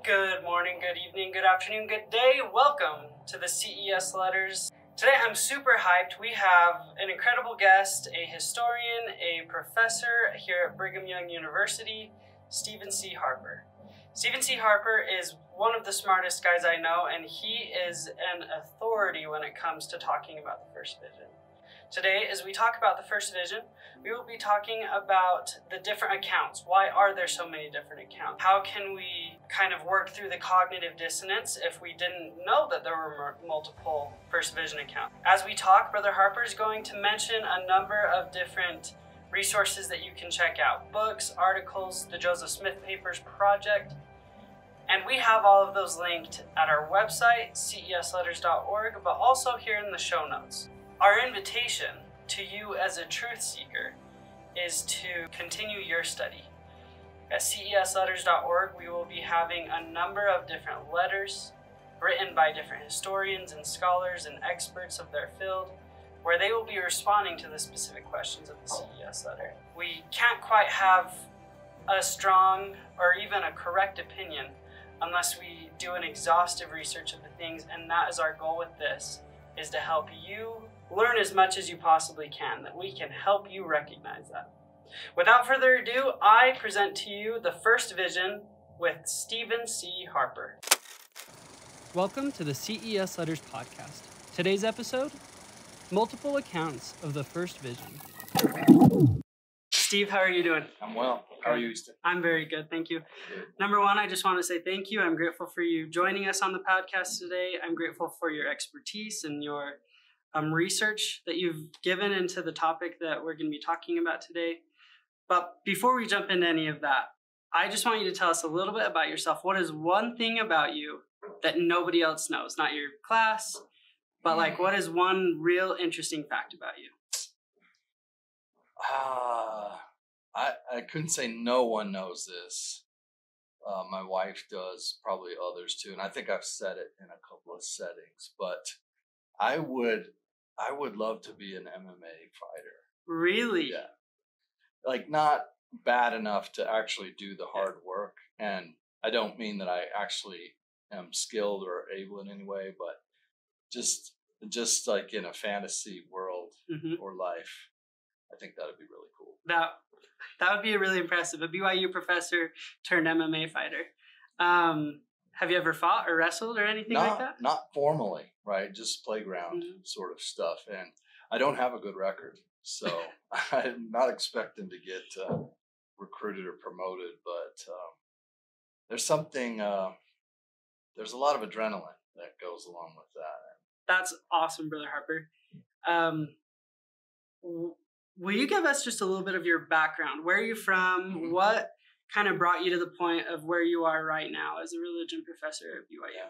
Good morning, good evening, good afternoon, good day. Welcome to the CES Letters. Today I'm super hyped. We have an incredible guest, a historian, a professor here at Brigham Young University, Stephen C. Harper. Stephen C. Harper is one of the smartest guys I know, and he is an authority when it comes to talking about the first vision. Today, as we talk about the first vision, we will be talking about the different accounts. Why are there so many different accounts? How can we kind of work through the cognitive dissonance if we didn't know that there were multiple first vision accounts? As we talk, Brother Harper is going to mention a number of different resources that you can check out. Books, articles, the Joseph Smith Papers Project, and we have all of those linked at our website, cesletters.org, but also here in the show notes. Our invitation to you as a truth seeker is to continue your study. At cesletters.org, we will be having a number of different letters written by different historians and scholars and experts of their field, where they will be responding to the specific questions of the CES letter. We can't quite have a strong or even a correct opinion unless we do an exhaustive research of the things, and that is our goal with this, is to help you learn as much as you possibly can, that we can help you recognize that. Without further ado, I present to you the first vision with Stephen C. Harper. Welcome to the CES Letters podcast. Today's episode, multiple accounts of the first vision. Steve, how are you doing? I'm well. How are you, Easton? I'm very good, thank you. Good. Number one, I just want to say thank you. I'm grateful for you joining us on the podcast today. I'm grateful for your expertise and your research that you've given into the topic that we're going to be talking about today. But before we jump into any of that, I just want you to tell us a little bit about yourself. What is one thing about you that nobody else knows? Not your class, but like what is one real interesting fact about you? I couldn't say no one knows this. My wife does, probably others too, and I think I've said it in a couple of settings, but I would love to be an MMA fighter. Really? Yeah. Like not bad enough to actually do the hard work. And I don't mean that I actually am skilled or able in any way, but just like in a fantasy world or life, I think that would be really cool. That would be really impressive. A BYU professor turned MMA fighter. Have you ever fought or wrestled or anything like that? Not formally, right? Just playground sort of stuff. And I don't have a good record. So I'm not expecting to get recruited or promoted. But there's something, there's a lot of adrenaline that goes along with that. That's awesome, Brother Harper. Will you give us just a little bit of your background? Where are you from? What kind of brought you to the point of where you are right now as a religion professor at BYU?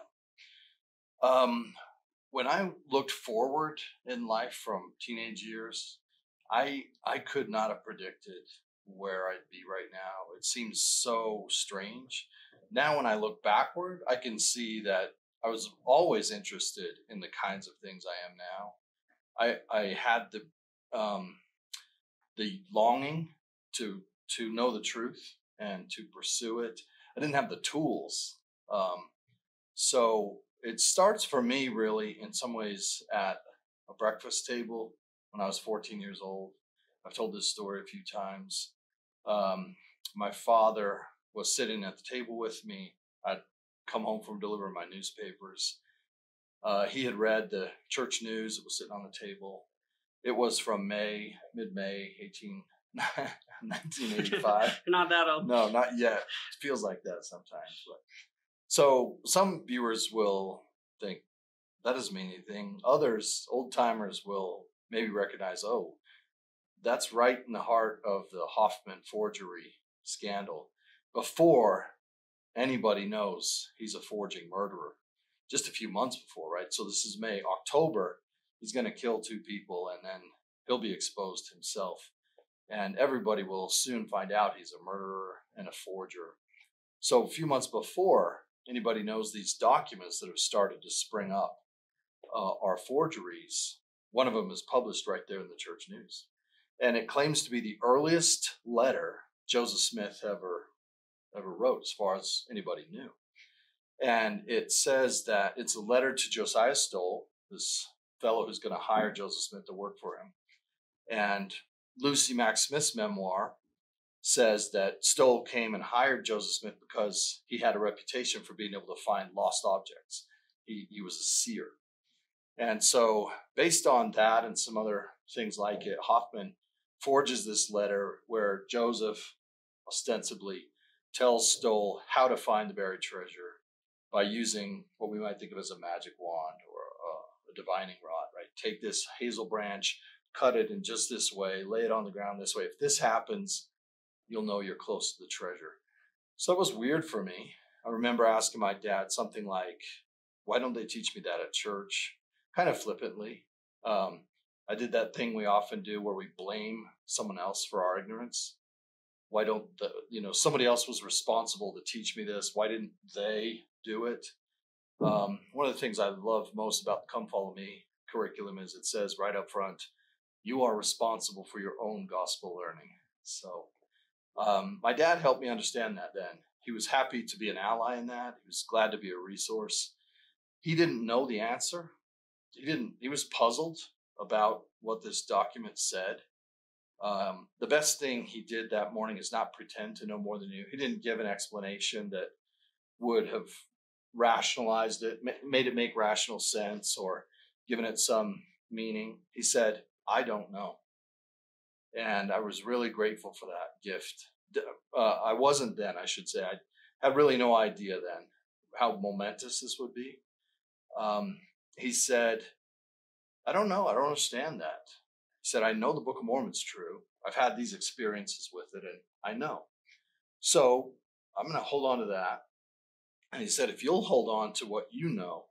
When I looked forward in life from teenage years, I could not have predicted where I'd be right now. It seems so strange. Now when I look backward, I can see that I was always interested in the kinds of things I am now. I had the longing to know the truth and to pursue it. I didn't have the tools. So it starts for me really in some ways at a breakfast table when I was 14 years old. I've told this story a few times. My father was sitting at the table with me. I'd come home from delivering my newspapers. He had read the church news that was sitting on the table. It was from mid-May, 1985. You're not that old. No, not yet. It feels like that sometimes. But. So some viewers will think that doesn't mean anything. Others, old-timers, will maybe recognize, oh, that's right in the heart of the Hoffman forgery scandal. Before anybody knows he's a forging murderer. Just a few months before, right? So this is May. October, he's going to kill 2 people, and then he'll be exposed himself. And everybody will soon find out he's a murderer and a forger. So a few months before anybody knows these documents that have started to spring up are forgeries, one of them is published right there in the church news. And it claims to be the earliest letter Joseph Smith ever wrote, as far as anybody knew. And it says that it's a letter to Josiah Stoll, this fellow who's going to hire Joseph Smith to work for him. And Lucy Mack Smith's memoir says that Stoll came and hired Joseph Smith because he had a reputation for being able to find lost objects. He was a seer. And so based on that and some other things like it, Hoffman forges this letter where Joseph ostensibly tells Stoll how to find the buried treasure by using what we might think of as a magic wand or a divining rod, right? Take this hazel branch, cut it in just this way, lay it on the ground this way. If this happens, you'll know you're close to the treasure. So that was weird for me. I remember asking my dad something like, why don't they teach me that at church? Kind of flippantly. I did that thing we often do where we blame someone else for our ignorance. Why don't somebody else was responsible to teach me this. Why didn't they do it? One of the things I love most about the Come Follow Me curriculum is it says right up front, you are responsible for your own gospel learning. So my dad helped me understand that then. He was happy to be an ally in that. He was glad to be a resource. He didn't know the answer. He was puzzled about what this document said. The best thing he did that morning is not pretend to know more than you. He didn't give an explanation that would have rationalized it, made it make rational sense or given it some meaning. He said, I don't know. And I was really grateful for that gift. I wasn't then, I should say. I had really no idea then how momentous this would be. He said, I don't know. I don't understand that. He said, I know the Book of Mormon's true. I've had these experiences with it, and I know. So I'm going to hold on to that. And he said, if you'll hold on to what you know,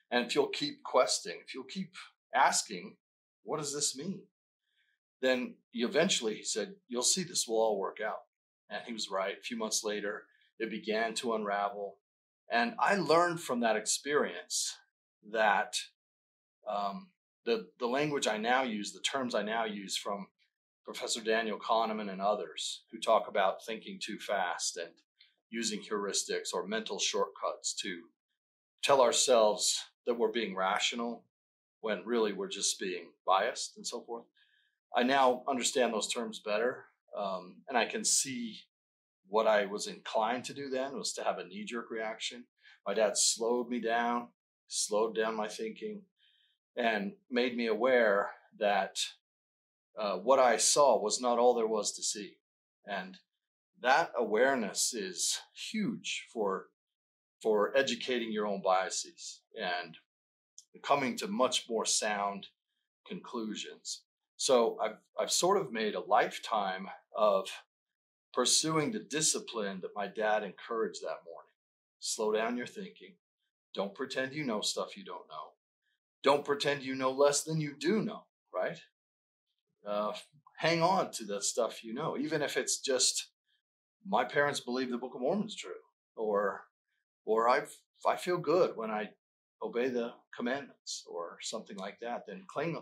and if you'll keep questing, if you'll keep asking, what does this mean? Then eventually, he said, you'll see this will all work out. And he was right. A few months later, it began to unravel. And I learned from that experience that the language I now use, the terms I now use from Professor Daniel Kahneman and others who talk about thinking too fast and using heuristics or mental shortcuts to tell ourselves that we're being rational when really we're just being biased and so forth. I now understand those terms better, and I can see what I was inclined to do then was to have a knee-jerk reaction. My dad slowed me down, slowed down my thinking, and made me aware that what I saw was not all there was to see. And that awareness is huge for educating your own biases and coming to much more sound conclusions. So I've sort of made a lifetime of pursuing the discipline that my dad encouraged that morning. Slow down your thinking. Don't pretend you know stuff you don't know. Don't pretend you know less than you do know, right? Hang on to the stuff you know, even if it's just, my parents believe the Book of Mormon's true, or I feel good when I obey the commandments or something like that, then cling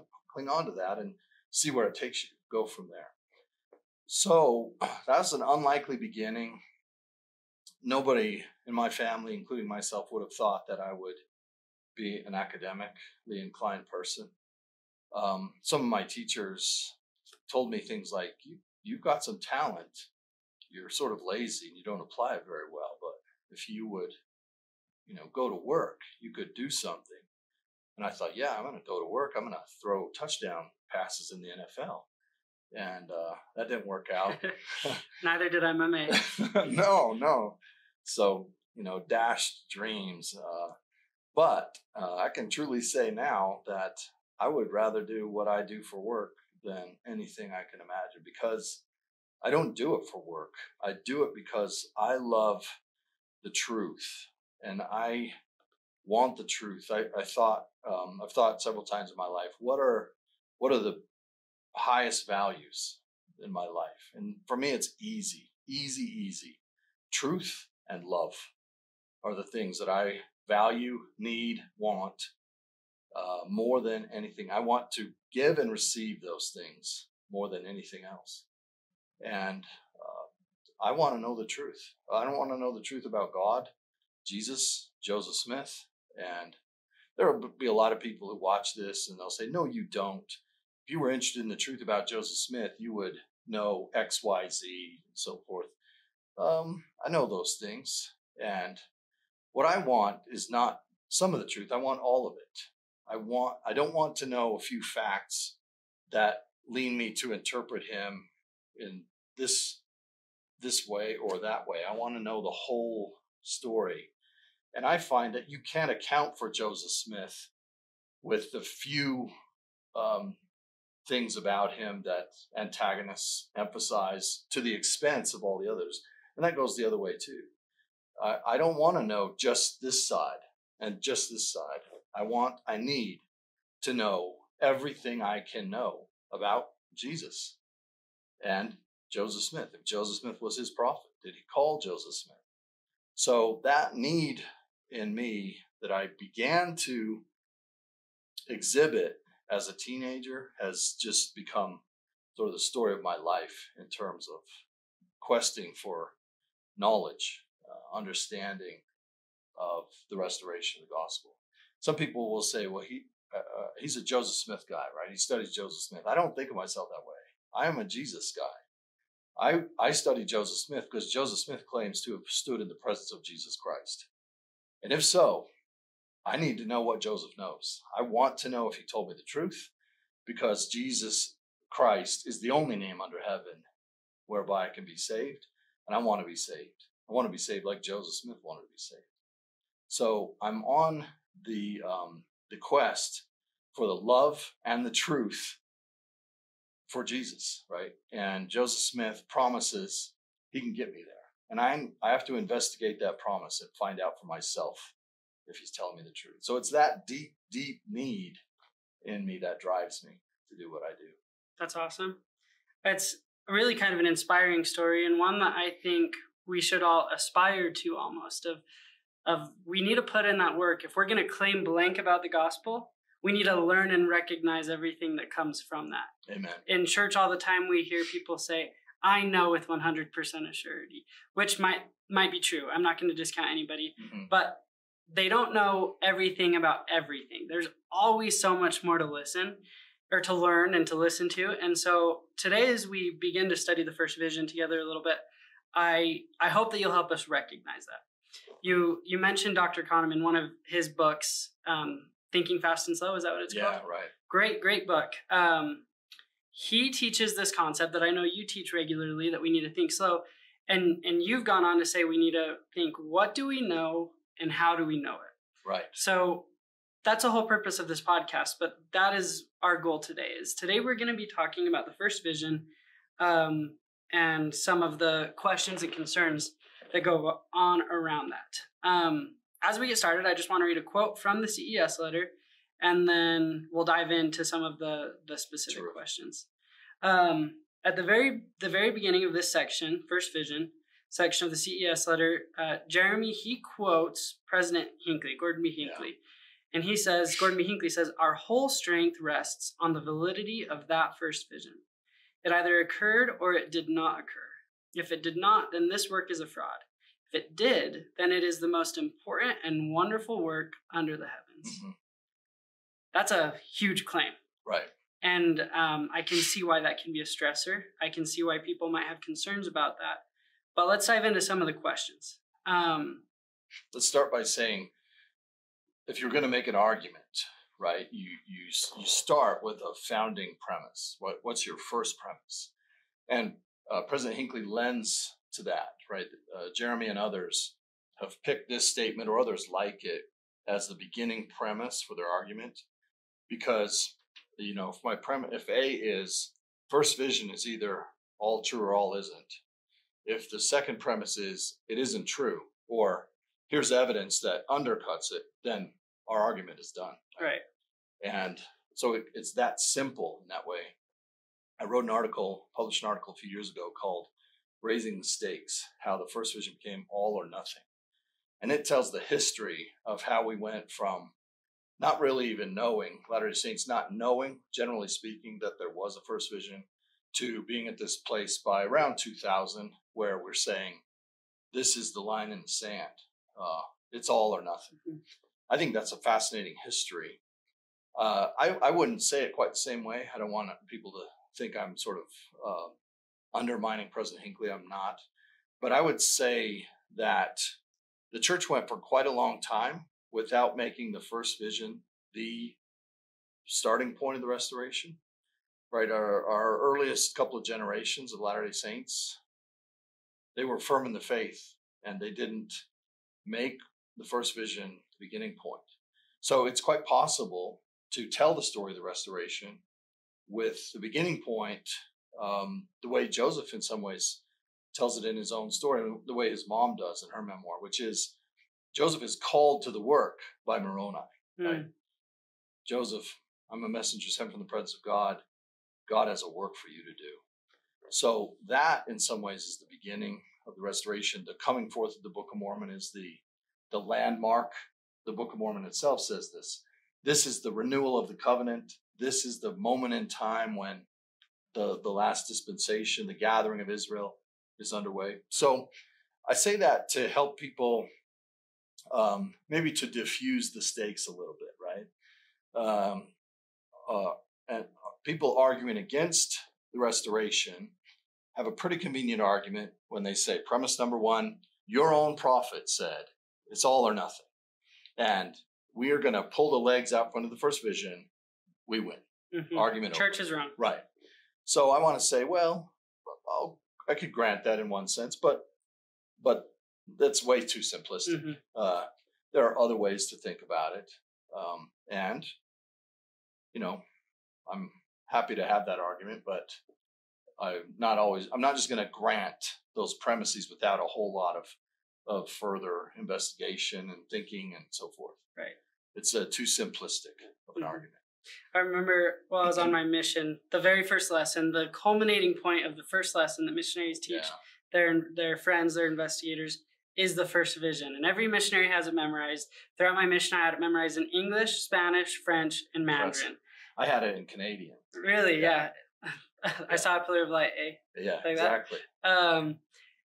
on to that and see where it takes you. Go from there. So that's an unlikely beginning. Nobody in my family, including myself, would have thought that I would be an academically inclined person. Some of my teachers told me things like, you've got some talent. You're sort of lazy and you don't apply it very well. But if you would, go to work, you could do something. And I thought, yeah, I'm going to go to work. I'm going to throw touchdown passes in the NFL. And that didn't work out. Neither did MMA. No. So, dashed dreams. But I can truly say now that I would rather do what I do for work than anything I can imagine, because I don't do it for work. I do it because I love the truth and I want the truth. I've thought several times in my life, what are the highest values in my life? And for me, it's easy. Truth and love are the things that I value, need, want more than anything. I want to give and receive those things more than anything else. And I want to know the truth. I don't want to know the truth about God. Jesus, Joseph Smith, and there will be a lot of people who watch this and they'll say, no, you don't. If you were interested in the truth about Joseph Smith, you would know X, Y, Z, and so forth. I know those things. And what I want is not some of the truth. I want all of it. I don't want to know a few facts that lean me to interpret him in this way or that way. I want to know the whole story. And I find that you can't account for Joseph Smith with the few things about him that antagonists emphasize to the expense of all the others. And that goes the other way too. I don't want to know just this side and just this side. I need to know everything I can know about Jesus and Joseph Smith. If Joseph Smith was his prophet, did he call Joseph Smith? So that need in me that I began to exhibit as a teenager has just become sort of the story of my life in terms of questing for knowledge, understanding of the restoration of the gospel. Some people will say, well, he's a Joseph Smith guy, right? He studies Joseph Smith. I don't think of myself that way. I am a Jesus guy. I study Joseph Smith because Joseph Smith claims to have stood in the presence of Jesus Christ. And if so, I need to know what Joseph knows. I want to know if he told me the truth, because Jesus Christ is the only name under heaven whereby I can be saved, and I want to be saved. I want to be saved like Joseph Smith wanted to be saved. So I'm on the quest for the love and the truth for Jesus, right? And Joseph Smith promises he can get me there. And I have to investigate that promise and find out for myself if he's telling me the truth. So it's that deep, deep need in me that drives me to do what I do. That's awesome. It's really kind of an inspiring story, and one that I think we should all aspire to, almost, of we need to put in that work. If we're going to claim blank about the gospel, we need to learn and recognize everything that comes from that. Amen. In church all the time we hear people say, I know with 100% assurity, which might be true. I'm not going to discount anybody, but they don't know everything about everything. There's always so much more to listen or to learn and to listen to. And so today, as we begin to study the first vision together a little bit, I hope that you'll help us recognize that. You mentioned Dr. Kahneman, one of his books, Thinking Fast and Slow. Is that what it's called? Yeah, right. Great book. He teaches this concept that I know you teach regularly, that we need to think slow. And you've gone on to say we need to think, what do we know and how do we know it? Right. So that's the whole purpose of this podcast, but that is our goal today. Today we're going to be talking about the first vision and some of the questions and concerns that go on around that. As we get started, I just want to read a quote from the CES letter, and then we'll dive into some of the specific questions. At the very beginning of this section, first vision section of the CES letter, Jeremy, he quotes President Hinckley, Gordon B. Hinckley. And he says, Gordon B. Hinckley says, our whole strength rests on the validity of that first vision. It either occurred or it did not occur. If it did not, then this work is a fraud. If it did, then it is the most important and wonderful work under the heavens. That's a huge claim. Right. And I can see why that can be a stressor. I can see why people might have concerns about that. But let's dive into some of the questions. Let's start by saying, if you're going to make an argument, right, you start with a founding premise. What's your first premise? And President Hinckley lends to that, right? Jeremy and others have picked this statement, or others like it, as the beginning premise for their argument, because if A is first vision is either all true or all isn't. If the second premise is it isn't true, or here's evidence that undercuts it, then our argument is done. Right. And so it's that simple in that way. I wrote published an article a few years ago called Raising the Stakes, How the First Vision Became All or Nothing. And it tells the history of how we went from not really even knowing, Latter-day Saints not knowing, generally speaking, that there was a first vision, to being at this place by around 2000, where we're saying, this is the line in the sand. It's all or nothing. I think that's a fascinating history. I wouldn't say it quite the same way. I don't want people to think I'm sort of undermining President Hinckley. I'm not. But I would say that the church went for quite a long time without making the first vision the starting point of the restoration. Right, our earliest couple of generations of Latter-day Saints, they were firm in the faith, and they didn't make the first vision the beginning point. So it's quite possible to tell the story of the restoration with the beginning point, the way Joseph in some ways tells it in his own story, and the way his mom does in her memoir, which is Joseph is called to the work by Moroni. Right? Joseph, I'm a messenger sent from the presence of God. God has a work for you to do. So that in some ways is the beginning of the restoration. The coming forth of the Book of Mormon is the landmark. The Book of Mormon itself says this. This is the renewal of the covenant. This is the moment in time when the last dispensation, the gathering of Israel, is underway. So I say that to help people maybe to diffuse the stakes a little bit, right? And people arguing against the restoration have a pretty convenient argument when they say, premise number one, your own prophet said it's all or nothing. And we are going to pull the legs out front of the first vision. We win. Argument over. Church is wrong. Right. So I want to say, well, I could grant that in one sense, but that's way too simplistic. There are other ways to think about it. And, you know, I'm happy to have that argument, but I'm not just going to grant those premises without a whole lot of further investigation and thinking and so forth. Right. It's too simplistic of an argument. I remember while I was on my mission, the very first lesson, the culminating point of the first lesson that missionaries teach their friends, their investigators, is the first vision. And every missionary has it memorized. Throughout my mission, I had it memorized in English, Spanish, French, and Mandarin. I had it in Canadian. Really? Yeah. I saw a pillar of light, eh? Yeah, like exactly.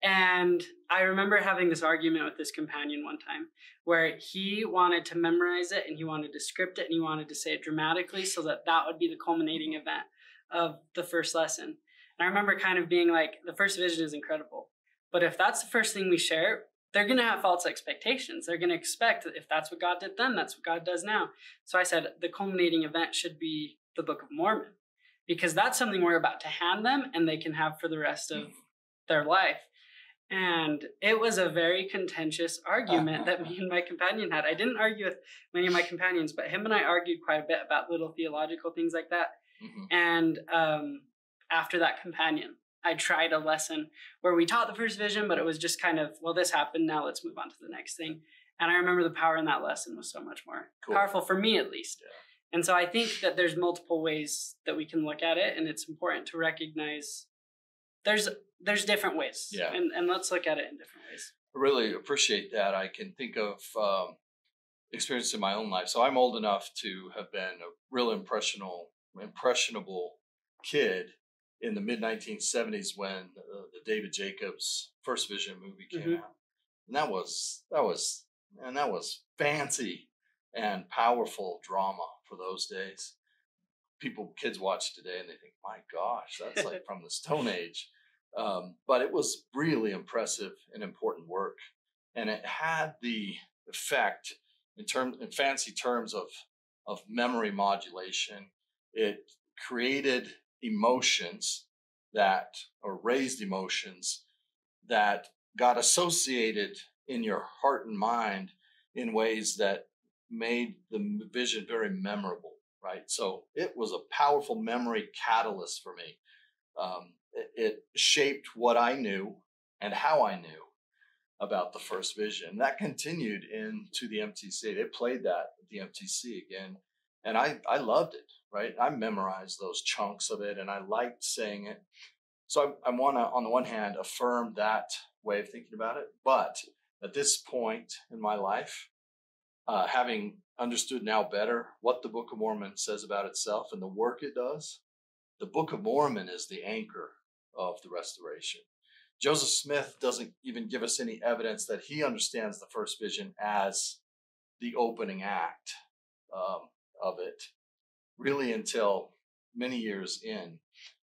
And I remember having this argument with this companion one time where he wanted to memorize it and he wanted to script it and he wanted to say it dramatically so that would be the culminating event of the first lesson. And I remember kind of being like, the first vision is incredible. But if that's the first thing we share, they're going to have false expectations. They're going to expect that if that's what God did then, that's what God does now. So I said the culminating event should be the Book of Mormon, because that's something we're about to hand them and they can have for the rest of their life. And it was a very contentious argument that me and my companion had. I didn't argue with many of my companions, but him and I argued quite a bit about little theological things like that. And after that companion, I tried a lesson where we taught the first vision, but it was just kind of, well, this happened, now let's move on to the next thing. And I remember the power in that lesson was so much more powerful for me, at least. Yeah. And so I think that there's multiple ways that we can look at it, and it's important to recognize there's different ways. Yeah. And let's look at it in different ways. I really appreciate that. I can think of experience in my own life. So I'm old enough to have been a real impressionable kid in the mid-1970s when the David Jacobs First Vision movie came out. And that was fancy and powerful drama for those days. Kids watch today and they think, my gosh, that's like from the Stone Age. But it was really impressive and important work. And it had the effect in fancy terms of memory modulation. It created emotions raised emotions that got associated in your heart and mind in ways that made the vision very memorable, right? So it was a powerful memory catalyst for me. It shaped what I knew and how I knew about the first vision. That continued into the MTC. They played that at the MTC again, and I loved it, right? I memorized those chunks of it, and I liked saying it. So I want to, on the one hand, affirm that way of thinking about it. But at this point in my life, having understood now better what the Book of Mormon says about itself and the work it does, the Book of Mormon is the anchor of the restoration. Joseph Smith doesn't even give us any evidence that he understands the first vision as the opening act of it, really until many years in,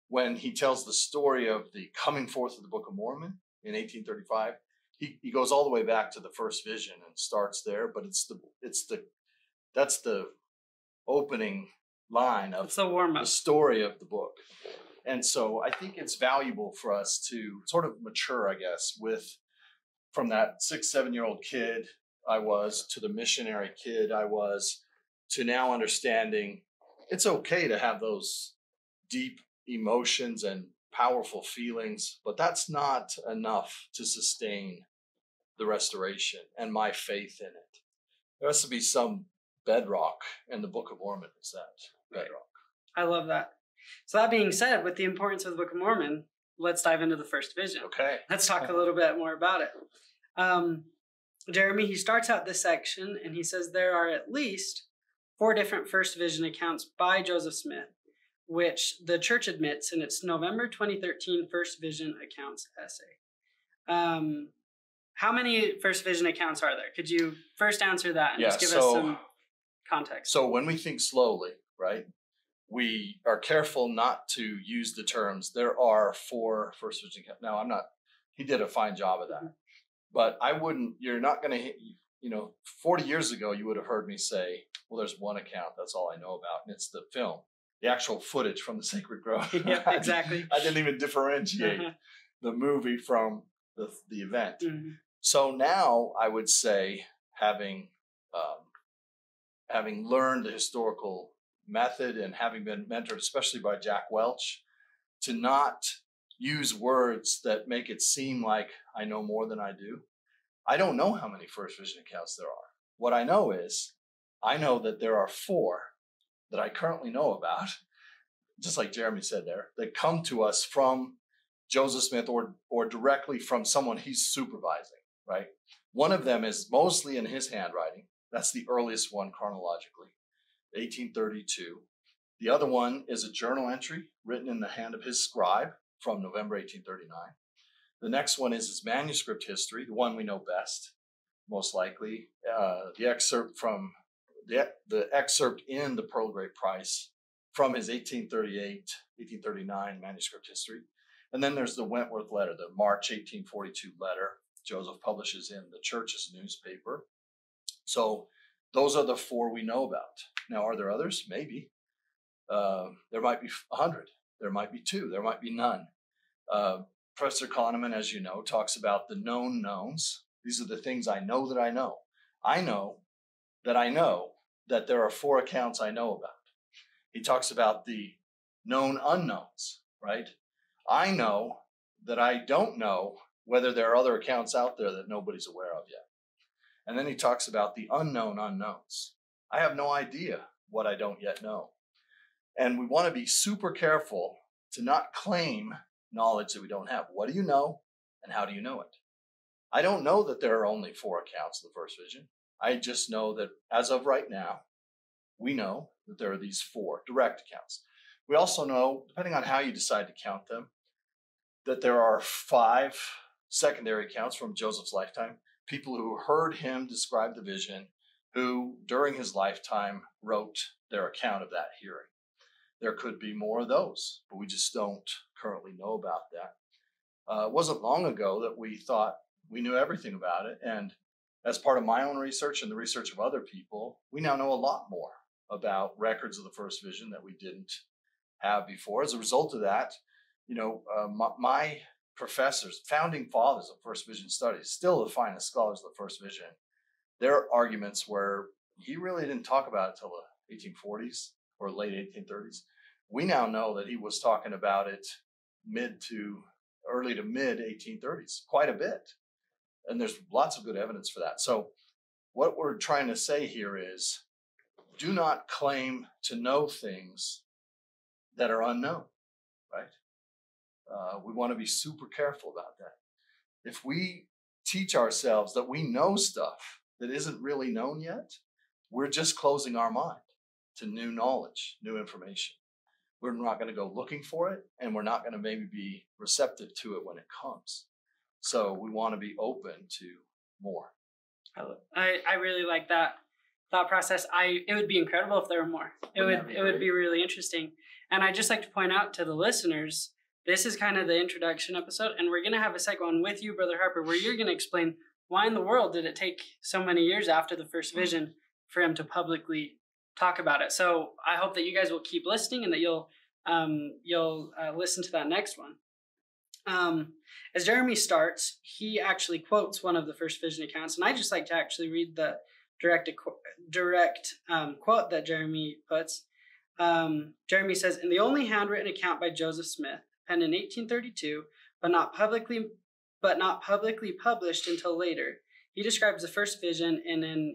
when he tells the story of the coming forth of the Book of Mormon in 1835. He goes all the way back to the first vision and starts there, but that's the opening line of the story of the book. And so I think it's valuable for us to sort of mature, I guess, from that 6-7-year-old kid I was to the missionary kid I was to now understanding it's okay to have those deep emotions and powerful feelings, but that's not enough to sustain the restoration and my faith in it. There has to be some bedrock, and the Book of Mormon is that bedrock. I love that. So that being said, with the importance of the Book of Mormon, let's dive into the first vision. Okay. Let's talk a little bit more about it. Jeremy, he starts out this section and he says there are at least 4 different first vision accounts by Joseph Smith, which the church admits in its November 2013 First Vision Accounts essay. How many first vision accounts are there? Could you first answer that and just give us some context? So when we think slowly, right, we are careful not to use the terms, there are 4 first vision accounts. Now, he did a fine job of that. Mm-hmm. But you're not going to, 40 years ago, you would have heard me say, well, there's one account, that's all I know about, and it's the film, the actual footage from the Sacred Grove. Yeah, exactly. I didn't even differentiate the movie from the event. Mm-hmm. So now I would say, having learned the historical method and having been mentored, especially by Jack Welch, to not use words that make it seem like I know more than I do. I don't know how many first vision accounts there are. What I know is, I know that there are 4 that I currently know about, just like Jeremy said there, that come to us from Joseph Smith or directly from someone he's supervising, right? One of them is mostly in his handwriting. That's the earliest one chronologically, 1832. The other one is a journal entry written in the hand of his scribe from November 1839. The next one is his manuscript history, the one we know best, most likely. The excerpt from the excerpt in the Pearl of Great Price from his 1839 manuscript history. And then there's the Wentworth letter, the March 1842 letter Joseph publishes in the church's newspaper. So those are the 4 we know about. Now, are there others? Maybe. There might be 100. There might be 2. There might be none. Professor Kahneman, as you know, talks about the known knowns. These are the things I know that I know. I know that there are 4 accounts I know about. He talks about the known unknowns, right? I know that I don't know whether there are other accounts out there that nobody's aware of yet. And then he talks about the unknown unknowns. I have no idea what I don't yet know. And we want to be super careful to not claim knowledge that we don't have. What do you know, and how do you know it? I don't know that there are only 4 accounts of the first vision. I just know that as of right now, we know that there are these 4 direct accounts. We also know, depending on how you decide to count them, that there are 5 secondary accounts from Joseph's lifetime, people who heard him describe the vision, who during his lifetime wrote their account of that hearing. There could be more of those, but we just don't currently know about that. It wasn't long ago that we thought we knew everything about it. And as part of my own research and the research of other people, we now know a lot more about records of the first vision that we didn't have before. As a result of that, my professors, founding fathers of first vision studies, still the finest scholars of the first vision, their arguments were, he really didn't talk about it till the 1840s or late 1830s. We now know that he was talking about it early to mid 1830s, quite a bit. And there's lots of good evidence for that. So what we're trying to say here is, do not claim to know things that are unknown, right? We want to be super careful about that. If we teach ourselves that we know stuff that isn't really known yet, we're just closing our mind to new knowledge, new information. We're not going to go looking for it, and we're not going to maybe be receptive to it when it comes. So we want to be open to more. I really like that thought process. It would be incredible if there were more. It would be really interesting. And I'd just like to point out to the listeners, this is kind of the introduction episode, and we're going to have a second one with you, Brother Harper, where you're going to explain why in the world did it take so many years after the first vision for him to publicly talk about it. So I hope that you guys will keep listening and that you'll listen to that next one. As Jeremy starts, he actually quotes one of the first vision accounts, and I just like to actually read the direct quote that Jeremy puts. Jeremy says, "In the only handwritten account by Joseph Smith, penned in 1832, but not publicly published until later, he describes the first vision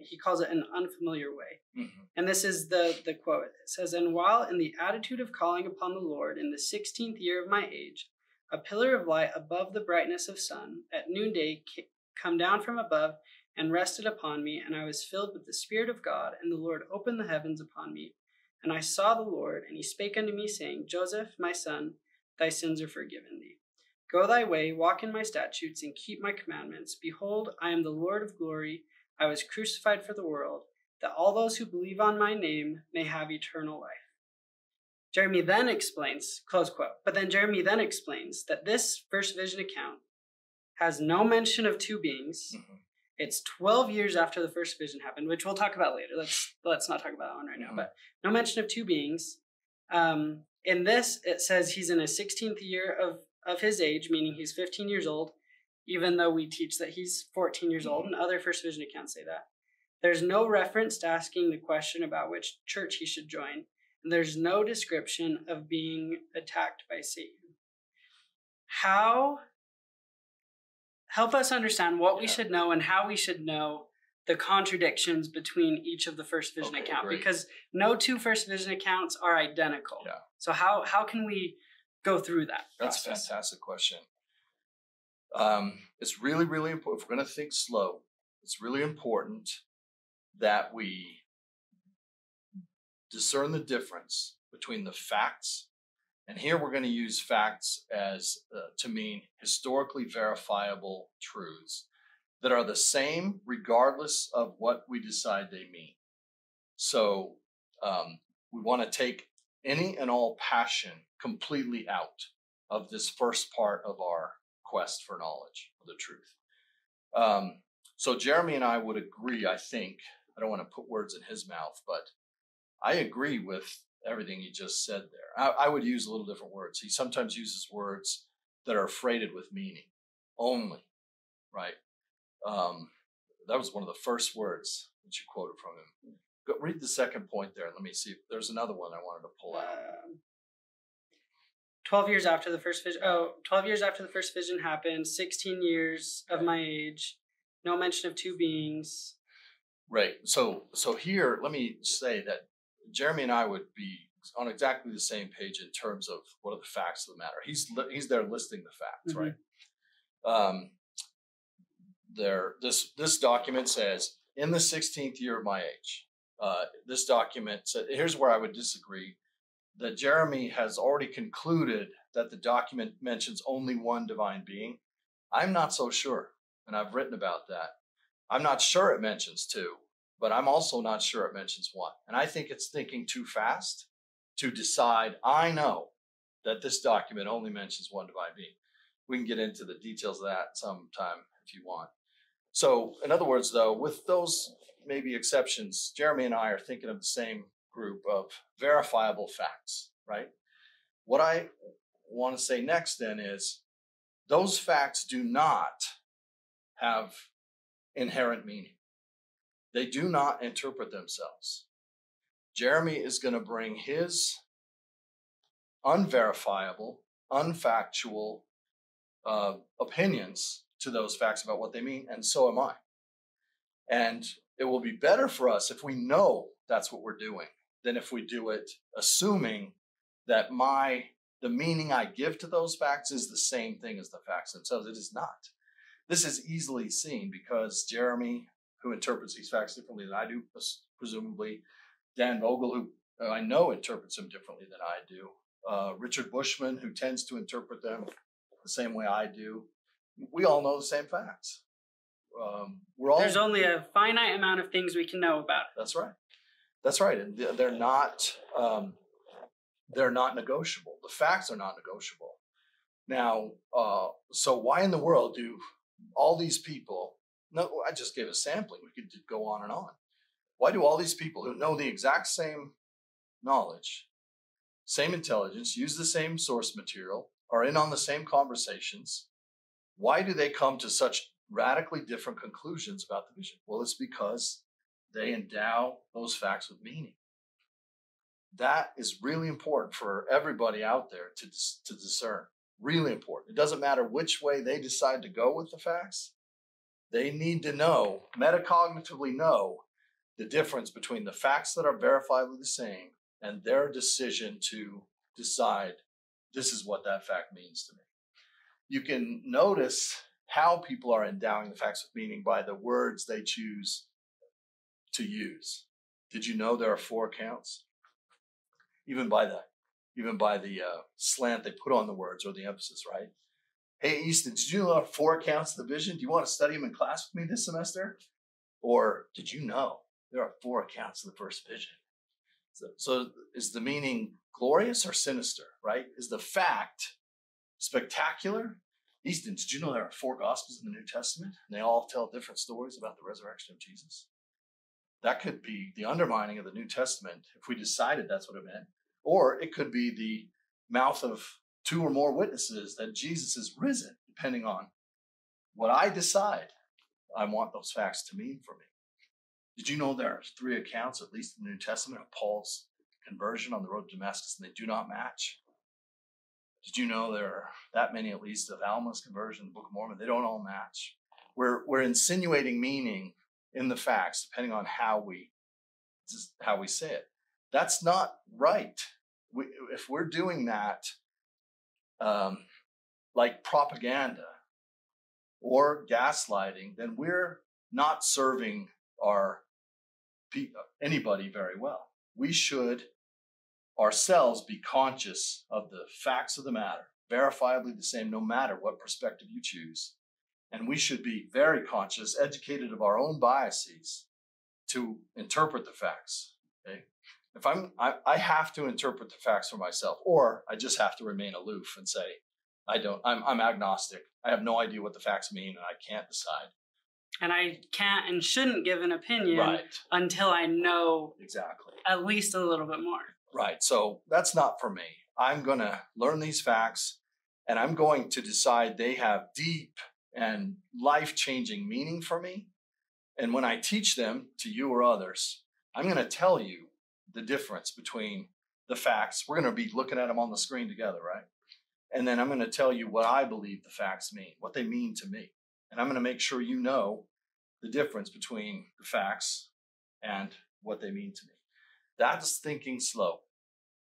he calls it an unfamiliar way." Mm-hmm. And this is the quote. It says, "And while in the attitude of calling upon the Lord in the 16th year of my age, a pillar of light above the brightness of sun at noonday come down from above and rested upon me, and I was filled with the Spirit of God, and the Lord opened the heavens upon me. And I saw the Lord, and he spake unto me, saying, Joseph, my son, thy sins are forgiven thee. Go thy way, walk in my statutes, and keep my commandments. Behold, I am the Lord of glory. I was crucified for the world, that all those who believe on my name may have eternal life." Jeremy then explains, close quote, but then Jeremy then explains that this first vision account has no mention of two beings. Mm-hmm. It's 12 years after the first vision happened, which we'll talk about later. Let's not talk about that one right now, but no mention of two beings. In this, it says he's in his 16th year of his age, meaning he's 15 years old, even though we teach that he's 14 years old, and other first vision accounts say that. There's no reference to asking the question about which church he should join, and there's no description of being attacked by Satan. Help us understand what we should know and how we should know the contradictions between each of the first vision account, because no two first vision accounts are identical. Yeah. So how can we go through that? That's a fantastic question. It's really, really important. If we're going to think slow, it's really important that we discern the difference between the facts. And here we're going to use facts as to mean historically verifiable truths that are the same regardless of what we decide they mean. So we want to take any and all passion completely out of this first part of our quest for knowledge of the truth. So Jeremy and I would agree, I think, I don't want to put words in his mouth, but I agree with everything he just said there. I would use a little different words. He sometimes uses words that are freighted with meaning only, right? That was one of the first words that you quoted from him. Go read the second point there. Let me see if there's another one I wanted to pull out. 12 years after the first vision. 12 years after the first vision happened, 16 years of my age, no mention of two beings. Right. So here, let me say that Jeremy and I would be on exactly the same page in terms of what are the facts of the matter. He's there listing the facts, right? This document says, in the 16th year of my age. This document said, here's where I would disagree, that Jeremy has already concluded that the document mentions only one divine being. I'm not so sure, and I've written about that. I'm not sure it mentions two, but I'm also not sure it mentions one. And I think it's thinking too fast to decide, I know that this document only mentions one divine being. We can get into the details of that sometime if you want. So in other words, though, with those maybe exceptions, Jeremy and I are thinking of the same group of verifiable facts, right? What I want to say next then is those facts do not have inherent meaning. They do not interpret themselves. Jeremy is going to bring his unverifiable, unfactual opinions to those facts about what they mean, and so am I. And it will be better for us if we know that's what we're doing than if we do it assuming that the meaning I give to those facts is the same thing as the facts themselves. It is not. This is easily seen because Jeremy, who interprets these facts differently than I do, presumably Dan Vogel, who I know interprets them differently than I do, Richard Bushman, who tends to interpret them the same way I do, we all know the same facts. We're all. There's only a finite amount of things we can know about it. That's right. That's right. And they're not. They're not negotiable. The facts are not negotiable. Now, so why in the world do all these people? No, I just gave a sampling. We could go on and on. Why do all these people who know the exact same knowledge, same intelligence, use the same source material, are in on the same conversations, why do they come to such radically different conclusions about the vision? Well, it's because they endow those facts with meaning. That is really important for everybody out there to discern. Really important. It doesn't matter which way they decide to go with the facts. They need to know, metacognitively know, the difference between the facts that are verifiably the same and their decision to decide this is what that fact means to me. You can notice how people are endowing the facts with meaning by the words they choose to use. Did you know there are 4 accounts? Even by the slant they put on the words or the emphasis, right? Hey, Easton, did you know there are 4 accounts of the vision? Do you want to study them in class with me this semester? Or did you know there are 4 accounts of the first vision? So is the meaning glorious or sinister, right? Is the fact spectacular? Easton, did you know there are 4 Gospels in the New Testament? And they all tell different stories about the resurrection of Jesus? That could be the undermining of the New Testament if we decided that's what it meant. Or it could be the mouth of 2 or more witnesses that Jesus is risen, depending on what I decide I want those facts to mean for me. Did you know there are 3 accounts, at least in the New Testament, of Paul's conversion on the road to Damascus, and they do not match? Did you know there are that many, at least, of Alma's conversion in the Book of Mormon? They don't all match. We're insinuating meaning in the facts, depending on how we say it. That's not right. If we're doing that like propaganda or gaslighting, then we're not serving anybody very well. We should ourselves be conscious of the facts of the matter, verifiably the same, no matter what perspective you choose. And we should be very conscious, educated of our own biases to interpret the facts. Okay? If I have to interpret the facts for myself, or I just have to remain aloof and say, I'm agnostic. I have no idea what the facts mean and I can't decide. And I can't and shouldn't give an opinion right. until I know exactly at least a little bit more. Right. So that's not for me. I'm going to learn these facts and I'm going to decide they have deep and life-changing meaning for me. And when I teach them to you or others, I'm going to tell you the difference between the facts. We're going to be looking at them on the screen together, right? And then I'm going to tell you what I believe the facts mean, what they mean to me. And I'm going to make sure you know the difference between the facts and what they mean to me. That's thinking slow.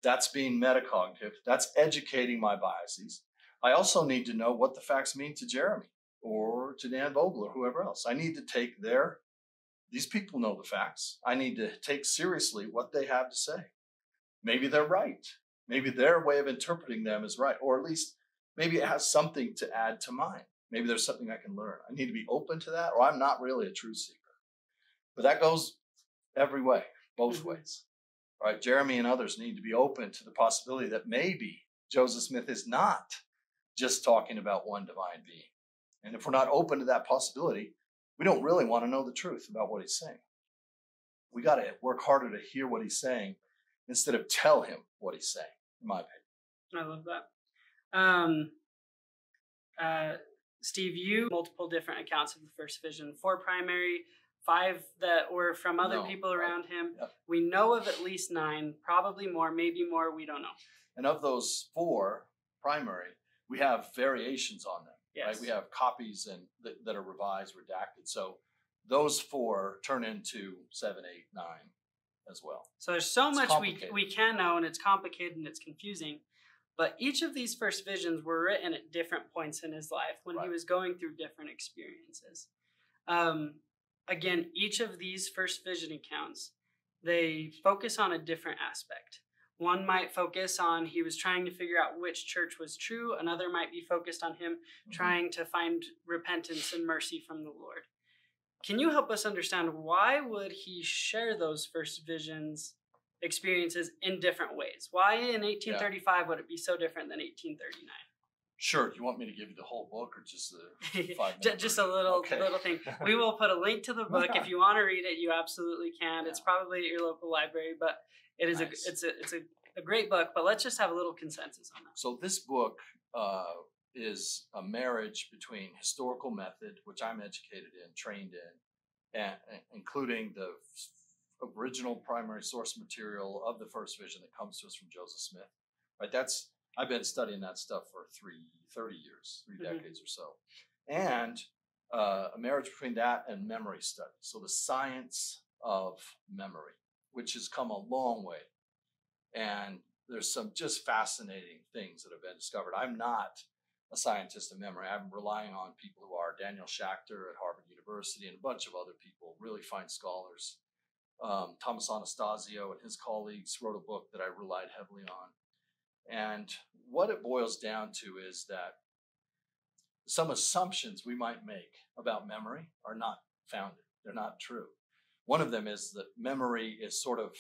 That's being metacognitive. That's educating my biases. I also need to know what the facts mean to Jeremy or to Dan Vogel or whoever else. I need to take these people know the facts. I need to take seriously what they have to say. Maybe they're right. Maybe their way of interpreting them is right. Or at least maybe it has something to add to mine. Maybe there's something I can learn. I need to be open to that, or I'm not really a truth seeker. But that goes every way, both ways. All right, Jeremy and others need to be open to the possibility that maybe Joseph Smith is not just talking about one divine being. And if we're not open to that possibility, we don't really want to know the truth about what he's saying. We got to work harder to hear what he's saying instead of tell him what he's saying, in my opinion. I love that. Steve, you multiple different accounts of the first vision, 4 primary, 5 that were from other people around him. Yep. We know of at least 9, probably more, maybe more, we don't know. And of those 4 primary, we have variations on them. Yes. Right? We have copies and that are revised, redacted. So those 4 turn into 7, 8, 9 as well. So there's so much we can know, and it's complicated and it's confusing. But each of these first visions were written at different points in his life when he was going through different experiences. Again, each of these first vision accounts, they focus on a different aspect. One might focus on he was trying to figure out which church was true. Another might be focused on him trying to find repentance and mercy from the Lord. Can you help us understand why would he share those first visions experiences in different ways? Why in 1835 would it be so different than 1839? Sure. Do you want me to give you the whole book or just the 5 minute Just a little thing. We will put a link to the book. If you want to read it, you absolutely can. Yeah. It's probably at your local library, but it is nice. It's a great book. But let's just have a little consensus on that. So this book is a marriage between historical method, which I'm educated in, trained in, and including the original primary source material of the first vision that comes to us from Joseph Smith. Right? I've been studying that stuff for 30 years, 3 decades or so. And a marriage between that and memory study. So the science of memory, which has come a long way. And there's some just fascinating things that have been discovered. I'm not a scientist of memory. I'm relying on people who are. Daniel Schachter at Harvard University and a bunch of other people, really fine scholars. Thomas Anastasio and his colleagues wrote a book that I relied heavily on. And what it boils down to is that some assumptions we might make about memory are not founded. They're not true. One of them is that memory is sort of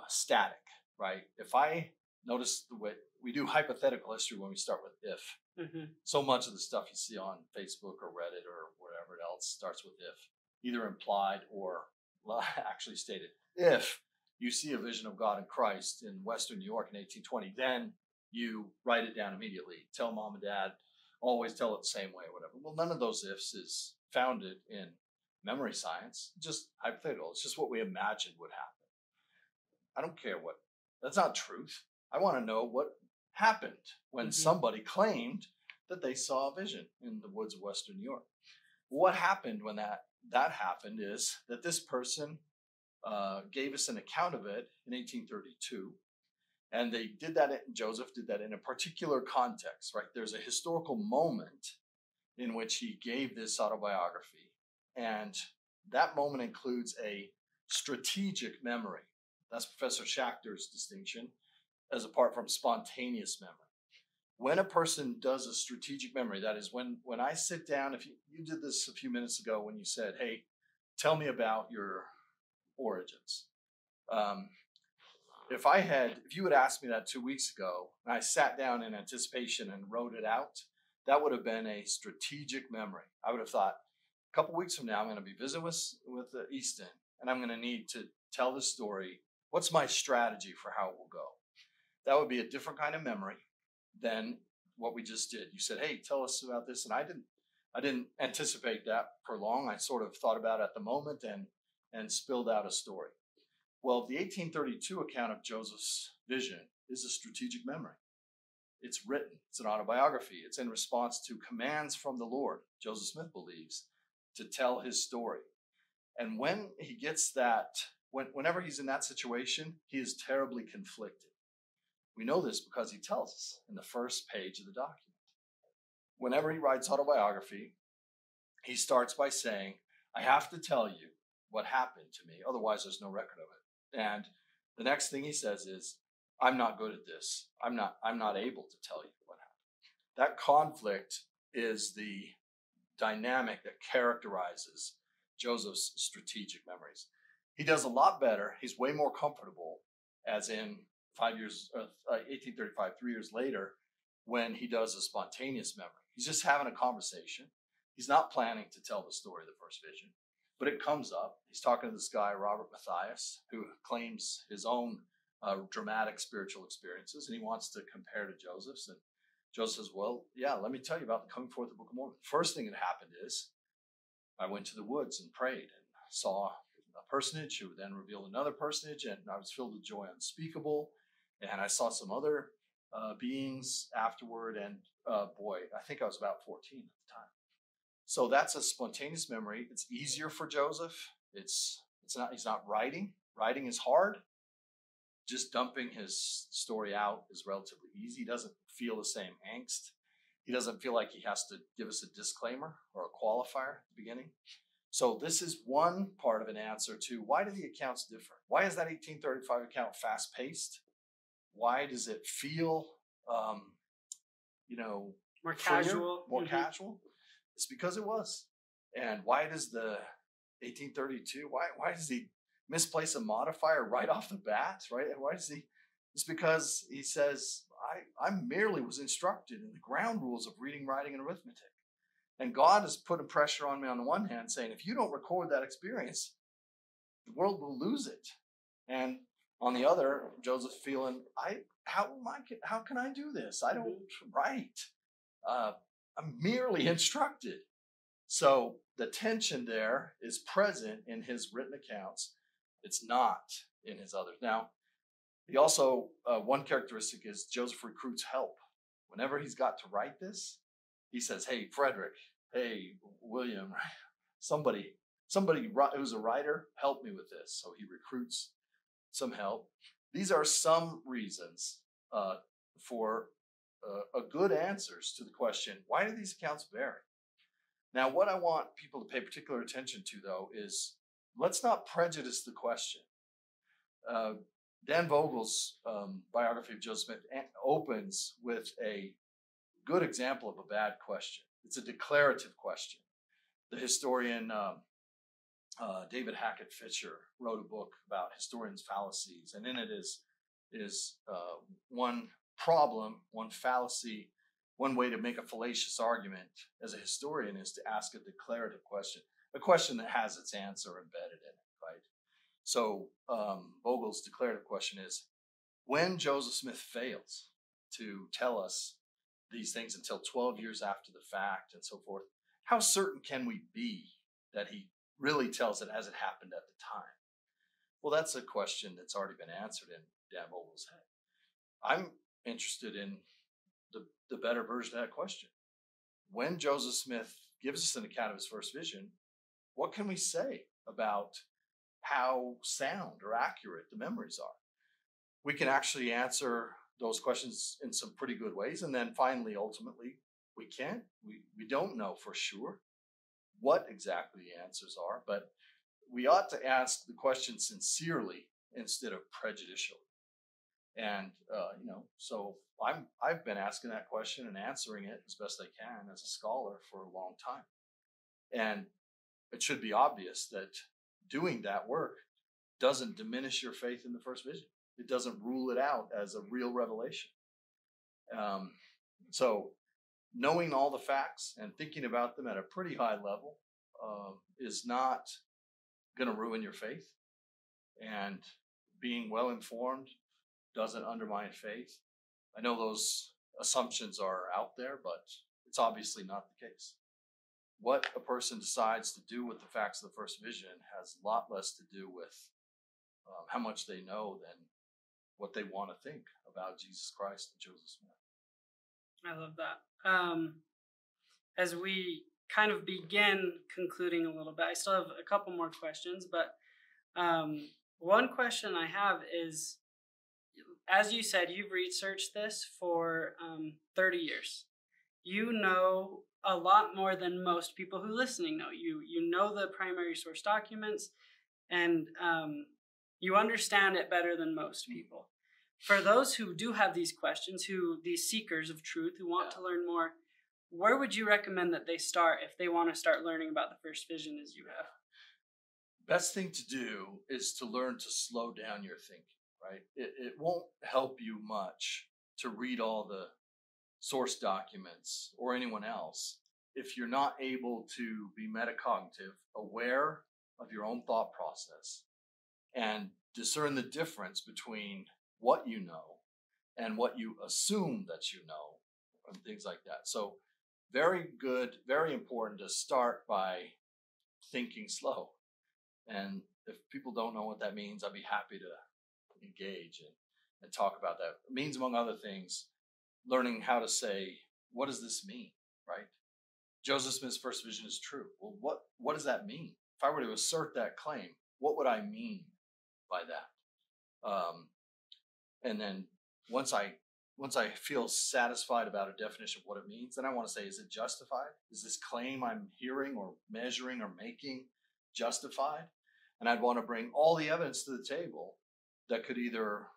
static, right? If I notice the way we do hypothetical history when we start with if, so much of the stuff you see on Facebook or Reddit or whatever else starts with if, either implied or actually stated. If you see a vision of God in Christ in Western New York in 1820, then you write it down immediately. Tell mom and dad, always tell it the same way, or whatever. Well, none of those ifs is founded in memory science, just hypothetical. It's just what we imagine would happen. I don't care that's not truth. I want to know what happened when somebody claimed that they saw a vision in the woods of Western New York. What happened when that happened is that this person gave us an account of it in 1832. And they did that, Joseph did that in a particular context, right? There's a historical moment in which he gave this autobiography. And that moment includes a strategic memory. That's Professor Schachter's distinction, as apart from spontaneous memory. When a person does a strategic memory, that is when I sit down, if you did this a few minutes ago when you said, hey, tell me about your origins. If you had asked me that 2 weeks ago, and I sat down in anticipation and wrote it out, that would have been a strategic memory. I would have thought, a couple weeks from now, I'm going to be visiting with Easton, and I'm going to need to tell the story. What's my strategy for how it will go? That would be a different kind of memory than what we just did. You said, hey, tell us about this. And I didn't anticipate that for long. I sort of thought about it at the moment and spilled out a story. Well, the 1832 account of Joseph's vision is a strategic memory. It's written. It's an autobiography. It's in response to commands from the Lord, Joseph Smith believes, to tell his story. And when he gets that, whenever he's in that situation, he is terribly conflicted. We know this because he tells us in the first page of the document. Whenever he writes autobiography, he starts by saying, I have to tell you what happened to me, otherwise there's no record of it. And the next thing he says is, I'm not good at this. I'm not able to tell you what happened. That conflict is the dynamic that characterizes Joseph's strategic memories. He does a lot better. He's way more comfortable, as in 1835, 3 years later, when he does a spontaneous memory. He's just having a conversation. He's not planning to tell the story of the first vision, but it comes up. He's talking to this guy, Robert Matthias, who claims his own dramatic spiritual experiences, and he wants to compare to Joseph's. And Joseph says, well, yeah, let me tell you about the coming forth of the Book of Mormon. First thing that happened is I went to the woods and prayed and saw a personage who then revealed another personage, and I was filled with joy unspeakable. And I saw some other beings afterward, and boy, I think I was about 14 at the time. So that's a spontaneous memory. It's easier for Joseph. He's not writing. Writing is hard. Just dumping his story out is relatively easy. He doesn't feel the same angst. He doesn't feel like he has to give us a disclaimer or a qualifier at the beginning. So this is one part of an answer to why do the accounts differ? Why is that 1835 account fast-paced? Why does it feel, more freer, casual? more casual? It's because it was. And why does the 1832? Why does he misplace a modifier right off the bat? Right? Why does he? It's because he says, I merely was instructed in the ground rules of reading, writing, and arithmetic. And God is putting pressure on me on the one hand, saying, if you don't record that experience, the world will lose it. And on the other, Joseph feeling, how can I do this? I don't write. I'm merely instructed. So the tension there is present in his written accounts. It's not in his others. Now, he also, one characteristic is Joseph recruits help. Whenever he's got to write this, he says, hey, Frederick, hey, William, somebody who's a writer, help me with this. So he recruits some help. These are some reasons for good answers to the question, why do these accounts vary? Now, what I want people to pay particular attention to, though, is let's not prejudice the question. Dan Vogel's biography of Joseph Smith opens with a good example of a bad question. It's a declarative question. The historian David Hackett Fisher wrote a book about historians' fallacies, and in it is one problem, one fallacy, one way to make a fallacious argument as a historian is to ask a declarative question, a question that has its answer embedded in it, right? So Vogel's declarative question is, when Joseph Smith fails to tell us these things until 12 years after the fact and so forth, how certain can we be that he really tells it as it happened at the time? Well, that's a question that's already been answered in Dan Vogel's head. I'm interested in the better version of that question. When Joseph Smith gives us an account of his first vision, what can we say about how sound or accurate the memories are? We can actually answer those questions in some pretty good ways. And then finally, ultimately, we can't. We don't know for sure what exactly the answers are, but we ought to ask the question sincerely instead of prejudicially. And, so I've been asking that question and answering it as best I can as a scholar for a long time. And it should be obvious that doing that work doesn't diminish your faith in the first vision. It doesn't rule it out as a real revelation. So knowing all the facts and thinking about them at a pretty high level is not going to ruin your faith. And being well informed doesn't undermine faith. I know those assumptions are out there, but it's obviously not the case. What a person decides to do with the facts of the first vision has a lot less to do with how much they know than what they want to think about Jesus Christ and Joseph Smith. I love that. As we kind of begin concluding a little bit, I still have a couple more questions, but one question I have is, as you said, you've researched this for 30 years. You know a lot more than most people who listening know. You know the primary source documents, and you understand it better than most people. For those who do have these questions, these seekers of truth who want to learn more, where would you recommend that they start if they want to start learning about the first vision as you have? Best thing to do is to learn to slow down your thinking, right? It won't help you much to read all the source documents or anyone else if you're not able to be metacognitive, aware of your own thought process, and discern the difference between what you know and what you assume that you know, and things like that. So very good, very important to start by thinking slow. And if people don't know what that means, I'd be happy to engage and talk about that. It means, among other things, learning how to say, what does this mean, right? Joseph Smith's first vision is true. Well, what does that mean? If I were to assert that claim, what would I mean by that? And then once I feel satisfied about a definition of what it means, then I want to say, is it justified? Is this claim I'm hearing or measuring or making justified, and I'd want to bring all the evidence to the table that could either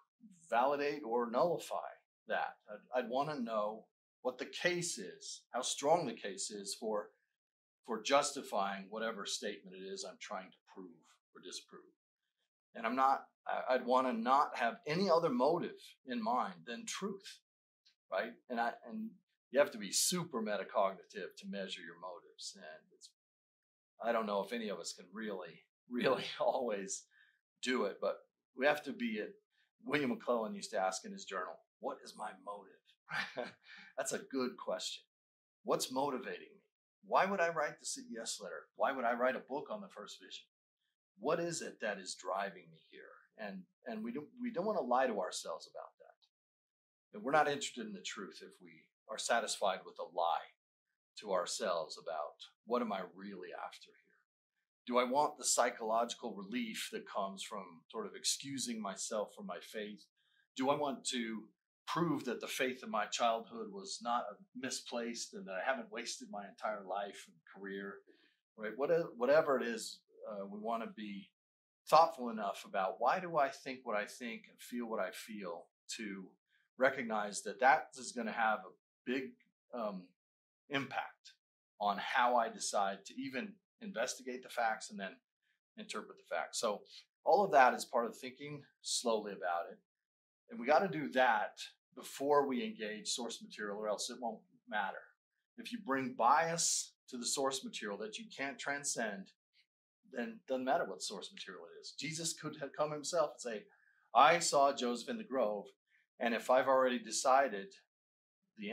validate or nullify that. I'd want to know what the case is, how strong the case is for justifying whatever statement it is I'm trying to prove or disprove. And I'd want to not have any other motive in mind than truth, right? And you have to be super metacognitive to measure your motives. And I don't know if any of us can really always do it, but we have to be it. William McClellan used to ask in his journal, what is my motive? That's a good question. What's motivating me? Why would I write the CES letter? Why would I write a book on the first vision? What is it that is driving me here? And we don't want to lie to ourselves about that. And we're not interested in the truth if we are satisfied with a lie to ourselves about what am I really after here? Do I want the psychological relief that comes from sort of excusing myself from my faith? Do I want to prove that the faith of my childhood was not misplaced and that I haven't wasted my entire life and career, right? Whatever it is, we want to be thoughtful enough about why do I think what I think and feel what I feel to recognize that is going to have a big impact on how I decide to even investigate the facts and then interpret the facts. So all of that is part of thinking slowly about it. And we got to do that before we engage source material, or else it won't matter. If you bring bias to the source material that you can't transcend, then it doesn't matter what source material it is. Jesus could have come himself and say, I saw Joseph in the grove, and if I've already decided the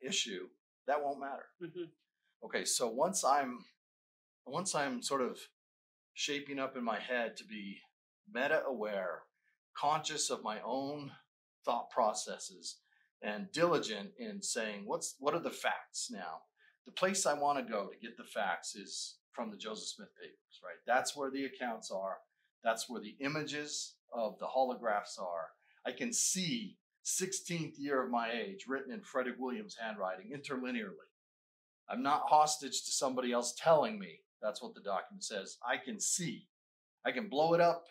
issue, that won't matter. Mm-hmm. Okay, so once I'm sort of shaping up in my head to be meta-aware, conscious of my own thought processes, and diligent in saying, what are the facts now? The place I want to go to get the facts is from the Joseph Smith papers, right? That's where the accounts are. That's where the images of the holographs are. I can see 16th year of my age written in Frederick Williams' handwriting interlinearly. I'm not hostage to somebody else telling me that's what the document says. I can see. I can blow it up,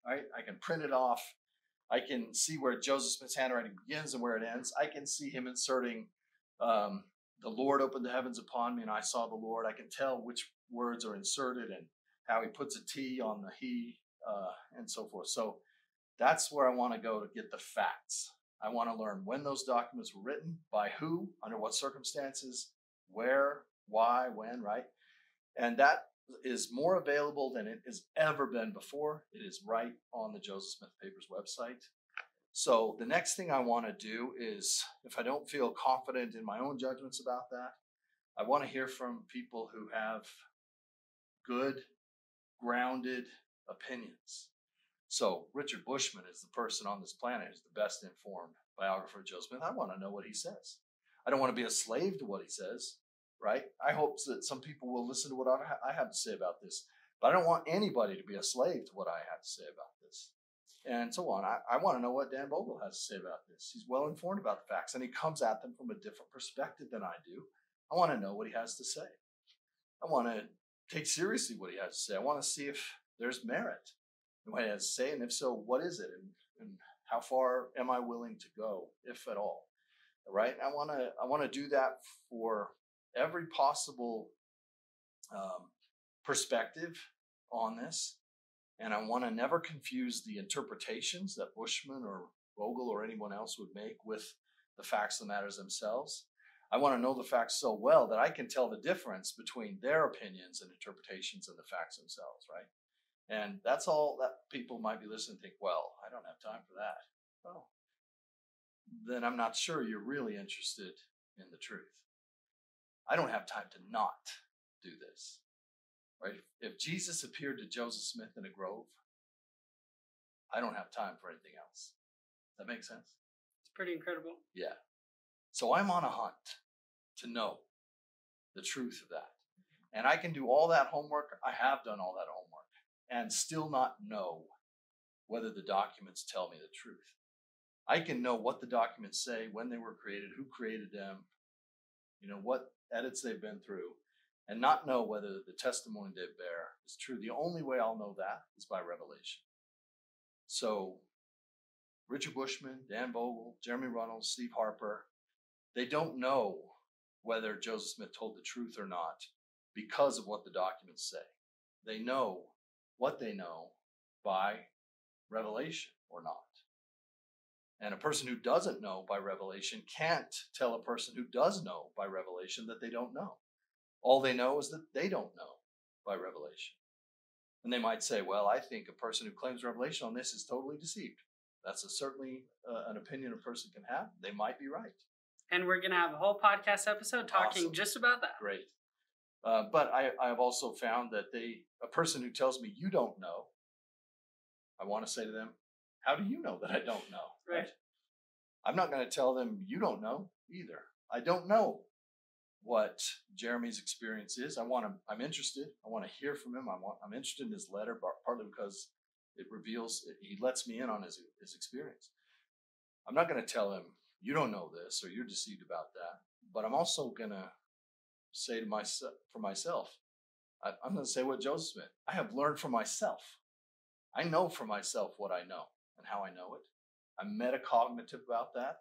right? I can print it off. I can see where Joseph Smith's handwriting begins and where it ends. I can see him inserting, the Lord opened the heavens upon me and I saw the Lord. I can tell which words are inserted and how he puts a T on the he and so forth. So that's where I want to go to get the facts. I want to learn when those documents were written, by who, under what circumstances, where, why, when, right? And that is more available than it has ever been before. It is right on the Joseph Smith Papers website. So the next thing I want to do is, if I don't feel confident in my own judgments about that, I want to hear from people who have good, grounded opinions. So Richard Bushman is the person on this planet who's the best informed biographer of Joseph Smith. I want to know what he says. I don't want to be a slave to what he says, right? I hope that some people will listen to what I have to say about this, but I don't want anybody to be a slave to what I have to say about this, and so on. I want to know what Dan Bogle has to say about this. He's well informed about the facts, and he comes at them from a different perspective than I do. I want to know what he has to say. I want to take seriously what he has to say. I want to see if there's merit in what he has to say, and if so, what is it, and how far am I willing to go, if at all? Right? I want to do that for every possible perspective on this, and I want to never confuse the interpretations that Bushman or Bogle or anyone else would make with the facts of the matters themselves. I want to know the facts so well that I can tell the difference between their opinions and interpretations and the facts themselves, right? And that's all that people might be listening and think, well, I don't have time for that. Well, then I'm not sure you're really interested in the truth. I don't have time to not do this, right? If Jesus appeared to Joseph Smith in a grove, I don't have time for anything else. Does that make sense? It's pretty incredible. Yeah. So I'm on a hunt to know the truth of that. And I can do all that homework. I have done all that homework and still not know whether the documents tell me the truth. I can know what the documents say, when they were created, who created them, what edits they've been through. and not know whether the testimony they bear is true. The only way I'll know that is by revelation. So Richard Bushman, Dan Vogel, Jeremy Runnels, Steve Harper, they don't know whether Joseph Smith told the truth or not because of what the documents say. They know what they know by revelation or not. And a person who doesn't know by revelation can't tell a person who does know by revelation that they don't know. All they know is that they don't know by revelation. And they might say, well, I think a person who claims revelation on this is totally deceived. That's certainly an opinion a person can have. They might be right. And we're going to have a whole podcast episode talking just about that. Great. But I have also found that a person who tells me you don't know, I want to say to them, how do you know that I don't know? Right. I'm not going to tell them you don't know either. I don't know what Jeremy's experience is. I'm interested. I want to hear from him. I'm interested in his letter, partly because he lets me in on his experience. I'm not going to tell him, you don't know this, or you're deceived about that. But I'm also going to say for myself, I'm going to say what Joseph Smith, I have learned for myself. I know for myself what I know and how I know it. I'm metacognitive about that.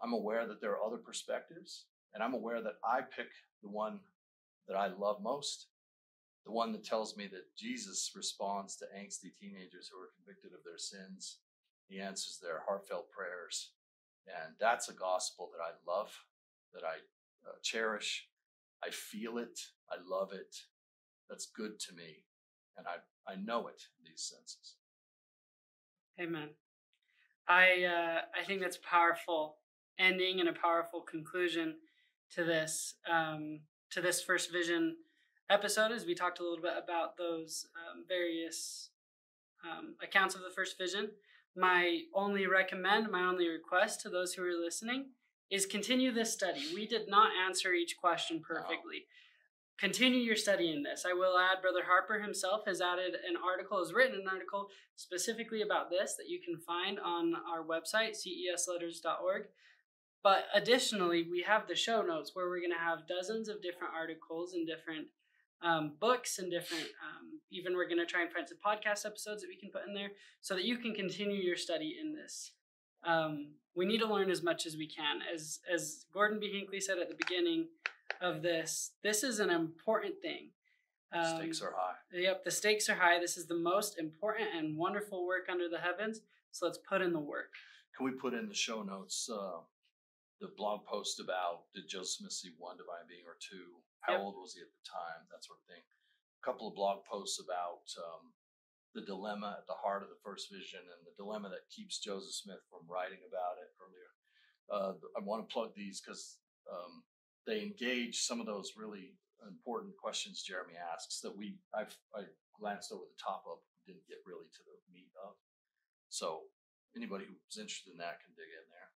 I'm aware that there are other perspectives, and I'm aware that I pick the one that I love most, the one that tells me that Jesus responds to angsty teenagers who are convicted of their sins. He answers their heartfelt prayers. And that's a gospel that I love, that I cherish. I feel it. I love it. That's good to me. And I know it in these senses. Amen. I think that's a powerful ending and a powerful conclusion to this first vision episode, as we talked a little bit about those various accounts of the first vision. My only request to those who are listening is continue this study. We did not answer each question perfectly. No. Continue your study in this. I will add, Brother Harper himself has written an article specifically about this that you can find on our website, CESLetters.org. But additionally, we have the show notes where we're going to have dozens of different articles and different books and different, even we're going to try and find some podcast episodes that we can put in there so that you can continue your study in this. We need to learn as much as we can. As Gordon B. Hinckley said at the beginning of this is an important thing. Stakes are high. Yep, the stakes are high. This is the most important and wonderful work under the heavens. So let's put in the work. Can we put in the show notes the blog post about, did Joseph Smith see one divine being or two? How old was he at the time? That sort of thing. A couple of blog posts about the dilemma at the heart of the first vision and the dilemma that keeps Joseph Smith from writing about it earlier. I want to plug these because they engage some of those really important questions Jeremy asks that I glanced over the top of, didn't get really to the meat of. So anybody who's interested in that can dig in there.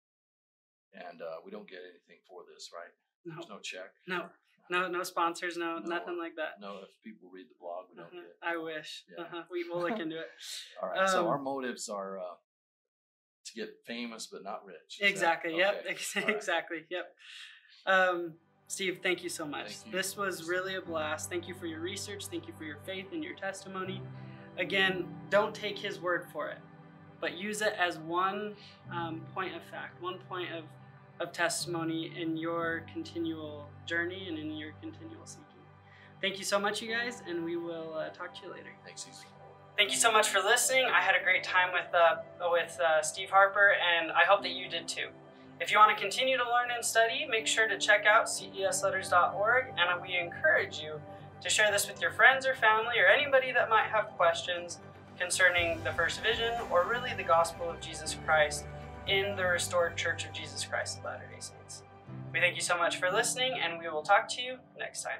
And we don't get anything for this, right? No. There's no check. No sponsors, nothing like that. No, if people read the blog, we don't get. I wish. Yeah. We will look into it. All right. So our motives are to get famous but not rich. Exactly. Yep. Exactly. Yep. Steve, thank you so much. This was really a blast. Thank you for your research. Thank you for your faith and your testimony. Again, don't take his word for it, but use it as one point of fact, one point of testimony in your continual journey and in your continual seeking. Thank you so much, you guys, and we will talk to you later. Thanks, Cecil. Thank you so much for listening. I had a great time with Steve Harper, and I hope that you did too. If you want to continue to learn and study, make sure to check out CESLetters.org, and we encourage you to share this with your friends or family or anybody that might have questions concerning the first vision or really the gospel of Jesus Christ in the restored Church of Jesus Christ of Latter-day Saints. We thank you so much for listening, and we will talk to you next time.